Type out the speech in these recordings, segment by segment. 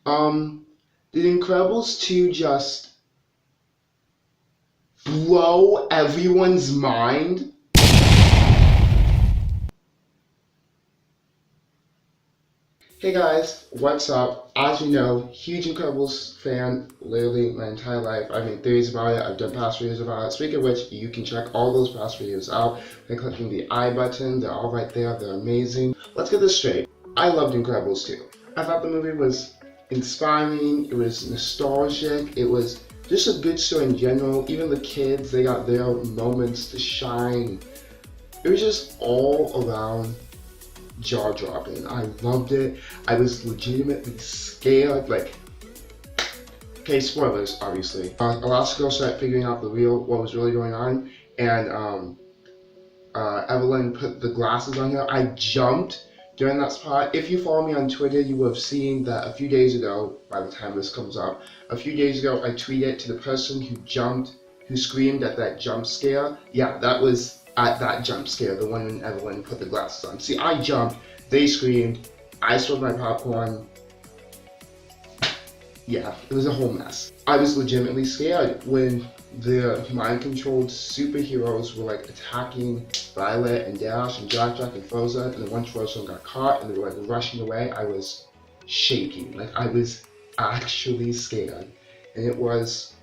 Did Incredibles 2 just blow everyone's mind? Hey guys, what's up? As you know, huge Incredibles fan, literally my entire life. I've made theories about it, I've done past videos about it. Speaking of which, you can check all those past videos out by clicking the I button. They're all right there, they're amazing. Let's get this straight. I loved Incredibles 2. I thought the movie was inspiring, it was nostalgic, it was just a good story in general. Even the kids, they got their moments to shine. It was just all around jaw-dropping. I loved it. I was legitimately scared. Like, okay, spoilers, obviously. Elastigirl started figuring out what was really going on, and Evelyn put the glasses on her. I jumped during that spot. If you follow me on Twitter, you will have seen that a few days ago, by the time this comes up, a few days ago, I tweeted to the person who screamed at that jump scare. Yeah, that was at that jump scare, the one when Evelyn put the glasses on. See, I jumped, they screamed, I spilled my popcorn. Yeah, it was a whole mess. I was legitimately scared when the mind-controlled superheroes were like attacking Violet and Dash and Jack and Frozen, and then once Frozen got caught and they were like rushing away, I was shaking. Like, I was actually scared. And it was,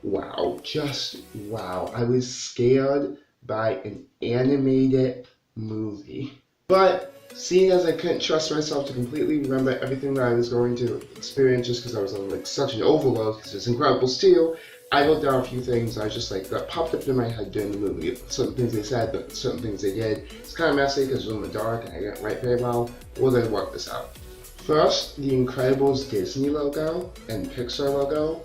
wow, just wow. I was scared by an animated movie. But seeing as I couldn't trust myself to completely remember everything that I was going to experience just because I was on like such an overload because it's Incredibles 2, I wrote down a few things I just like that popped up in my head during the movie. Certain things they said, but certain things they did. It's kind of messy because it was in the dark and I didn't write very well. We'll then work this out. First, the Incredibles Disney logo and Pixar logo.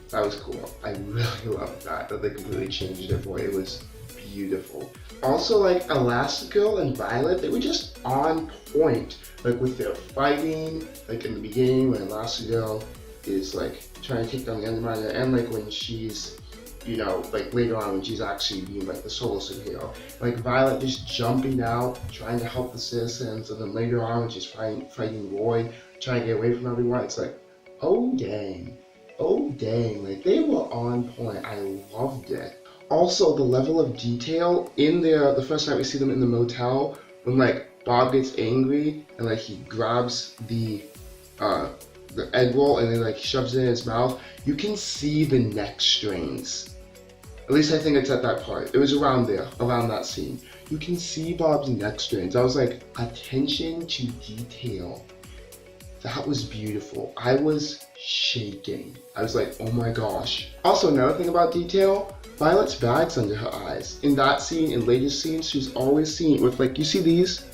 That was cool. I really loved that they completely changed it for it. It was beautiful. Also, like Elastigirl and Violet, they were just on point. Like with their fighting, like in the beginning when Elastigirl is like trying to take down the Underminer, and like when she's, you know, like later on when she's actually being like the solo superhero. Like Violet just jumping out, trying to help the citizens, and then later on when she's fighting Roy, trying to get away from everyone. It's like, oh dang, like they were on point. I loved it. Also, the level of detail in there, the first time we see them in the motel, when like Bob gets angry and like he grabs the egg roll and then like shoves it in his mouth, you can see the neck strains. At least I think it's at that part. It was around there, around that scene. You can see Bob's neck strains. I was like, attention to detail. That was beautiful. I was shaking. I was like, oh my gosh. Also, another thing about detail, Violet's bags under her eyes. In that scene, in later scenes, she's always seen with like, you see these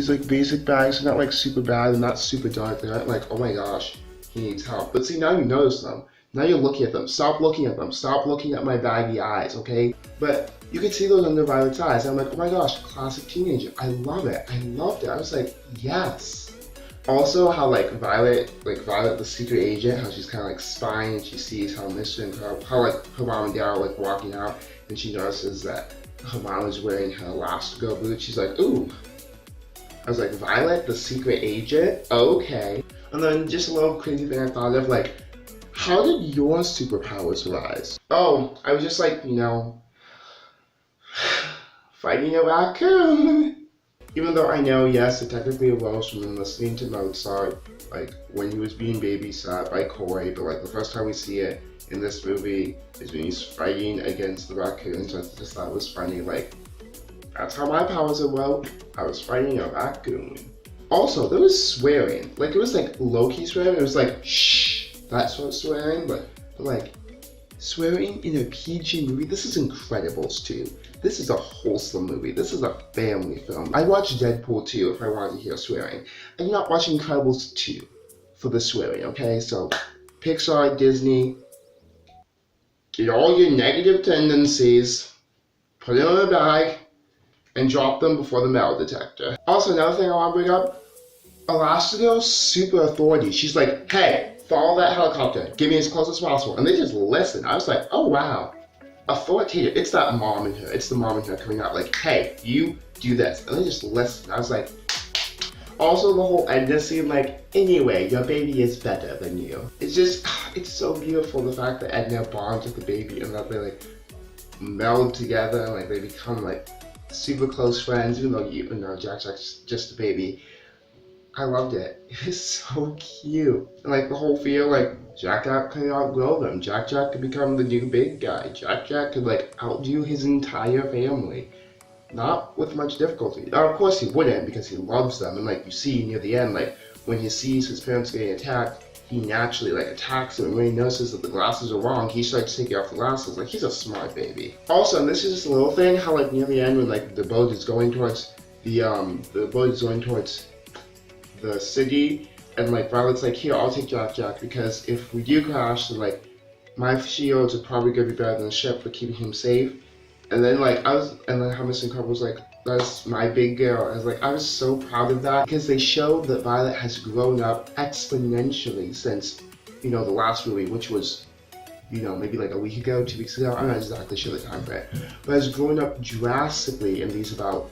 like basic bags, they're not like super bad, they're not super dark, they're not like, oh my gosh, he needs help. But see, now you notice them. Now you're looking at them. Stop looking at them. Stop looking at my baggy eyes, okay? But you can see those under Violet's eyes. I'm like, oh my gosh, classic teenager. I love it. I loved it. I was like, yes. Also, how like Violet the secret agent, how she's kind of like spying and she sees how Mr. and how like her mom and dad are like walking out and she notices that her mom is wearing her Elastigirl boots. She's like, ooh. I was like, Violet, the secret agent? Okay. And then just a little crazy thing I thought of, like, how did your superpowers rise? Oh, I was just like, you know, fighting a raccoon. Even though I know, yes, it technically arose from listening to Mozart, like when he was being babysat by Corey, but like the first time we see it in this movie is when he's fighting against the raccoon, so I just thought it was funny, like, that's how my powers awoke. I was fighting a raccoon. Also, there was swearing. Like, it was like low-key swearing. It was like, shh, that sort of swearing, but like, swearing in a PG movie, this is Incredibles 2. This is a wholesome movie. This is a family film. I watched Deadpool 2 if I wanted to hear swearing. I'm not watching Incredibles 2 for the swearing, okay? So, Pixar, Disney, get all your negative tendencies, put it in a bag, and drop them before the metal detector. Also, another thing I want to bring up, Elastigirl's super authority. She's like, hey, follow that helicopter, get me as close as possible. And they just listen. I was like, oh wow. Authoritative. It's that mom in her. It's the mom in her coming out like, hey, you do this. And they just listen. I was like, Also the whole Edna scene, like, anyway, your baby is better than you. It's just, it's so beautiful, the fact that Edna bonds with the baby and that they like meld together and like they become like super close friends, even though Jack Jack's just a baby. I loved it. It was so cute. And like the whole feel, like Jack Jack could outgrow them. Jack Jack could become the new big guy. Jack Jack could like outdo his entire family. Not with much difficulty. Now of course he wouldn't because he loves them. And like you see near the end, like when he sees his parents getting attacked, he naturally like attacks them. And when he notices that the glasses are wrong, he starts taking off the glasses. Like he's a smart baby. Also, and this is just a little thing, how like near the end when like the boat is going towards the city, and like Violet's like, here, I'll take Jack Jack, because if we do crash, then like my shields are probably gonna be better than the ship for keeping him safe. And then like and then Hummus and Cobb was like, that's my big girl. I was so proud of that, because they showed that Violet has grown up exponentially since, the last movie, which was, maybe like a week ago, 2 weeks ago. I'm not exactly sure the time frame, but has grown up drastically in these about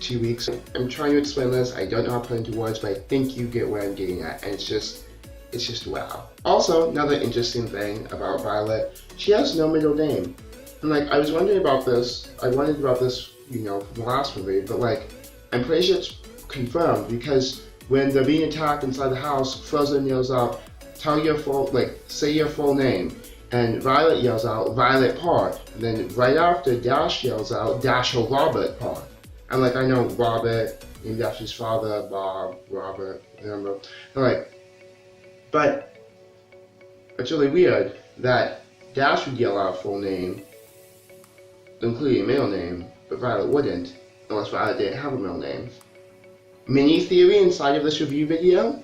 2 weeks. I'm trying to explain this. I don't know how to put it into words, but I think you get where I'm getting at, and it's just wow. Also, another interesting thing about Violet, she has no middle name. And like, I was wondering about this. I wondered about this, from the last movie, but like, I'm pretty sure it's confirmed, because when they're being attacked inside the house, Frozen yells out, say your full name. And Violet yells out, Violet Parr. And then right after, Dash yells out, Dasher Robert Parr. And like, I know Robert, maybe that's his father, Bob, Robert, remember. But it's really weird that Dash would yell out a full name, including a middle name, but Violet wouldn't, unless Violet didn't have a middle name. Mini theory inside of this review video.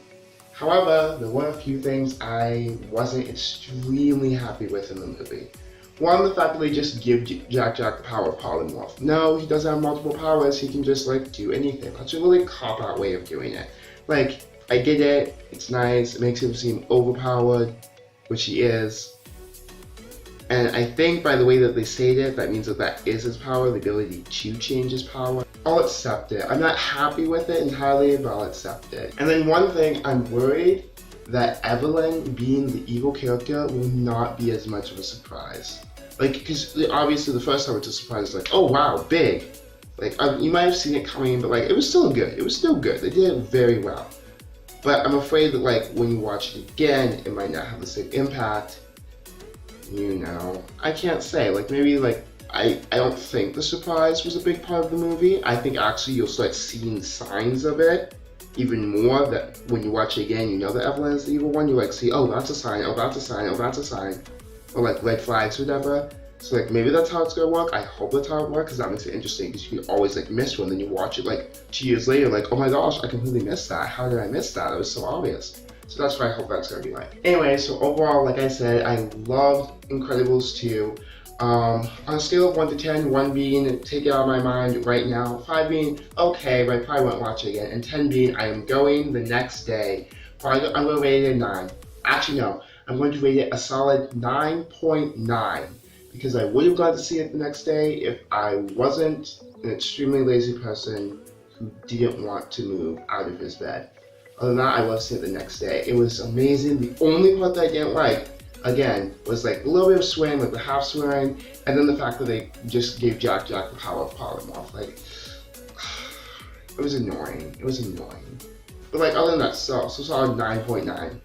However, there were a few things I wasn't extremely happy with in the movie. One, the fact that they just give Jack Jack the power of polymorph. No, he doesn't have multiple powers, he can just like do anything. That's a really cop-out way of doing it. Like, I get it, it's nice, it makes him seem overpowered, which he is. And I think by the way that they state it, that means that is his power, the ability to change his power. I'll accept it. I'm not happy with it entirely, but I'll accept it. And then one thing, I'm worried that Evelyn being the evil character will not be as much of a surprise. Like, because obviously the first time it's a surprise, like, oh wow, big. Like, you might have seen it coming, but like, it was still good. It was still good. They did it very well. But I'm afraid that like, when you watch it again, it might not have the same impact. I can't say. Like, maybe like, I don't think the surprise was a big part of the movie. I think actually you'll start seeing signs of it even more, that when you watch it again, you know that Evelyn is the evil one. You like see, oh, that's a sign, oh, that's a sign, oh, that's a sign. Or like red flags or whatever. So like maybe that's how it's gonna work. I hope that's how it works, because that makes it interesting, because you can always like miss one, then you watch it like 2 years later, like, oh my gosh, I completely missed that. How did I miss that? It was so obvious. So that's what I hope that's gonna be like. Anyway, so overall, like I said, I loved Incredibles 2. On a scale of 1 to 10, 1 being take it out of my mind right now, 5 being okay, but I probably won't watch it again, and 10 being I am going the next day. I'm going to rate it a 9. Actually, no, I'm going to rate it a solid 9.9, because I would have got to see it the next day if I wasn't an extremely lazy person who didn't want to move out of his bed. Other than that, I love seeing it the next day. It was amazing. The only part that I didn't like, again, was like a little bit of swearing, like the half swearing, and then the fact that they just gave Jack Jack the power of polymorph. Like, it was annoying. It was annoying. But like, other than that, so solid 9.9.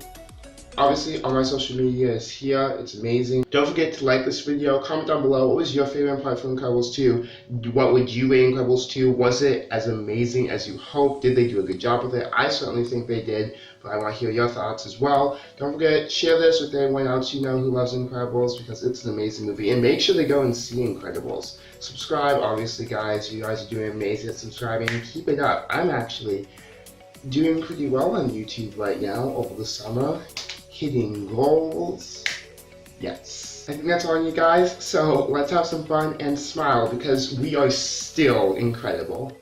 Obviously, all my social media is here. It's amazing. Don't forget to like this video. Comment down below, what was your favorite part from Incredibles 2? What would you rate Incredibles 2? Was it as amazing as you hoped? Did they do a good job with it? I certainly think they did, but I want to hear your thoughts as well. Don't forget, share this with everyone else you know who loves Incredibles, because it's an amazing movie. And make sure to go and see Incredibles. Subscribe, obviously, guys. You guys are doing amazing at subscribing. Keep it up. I'm actually doing pretty well on YouTube right now over the summer. Hitting goals. Yes. I think that's all on you guys. So let's have some fun and smile, because we are still incredible.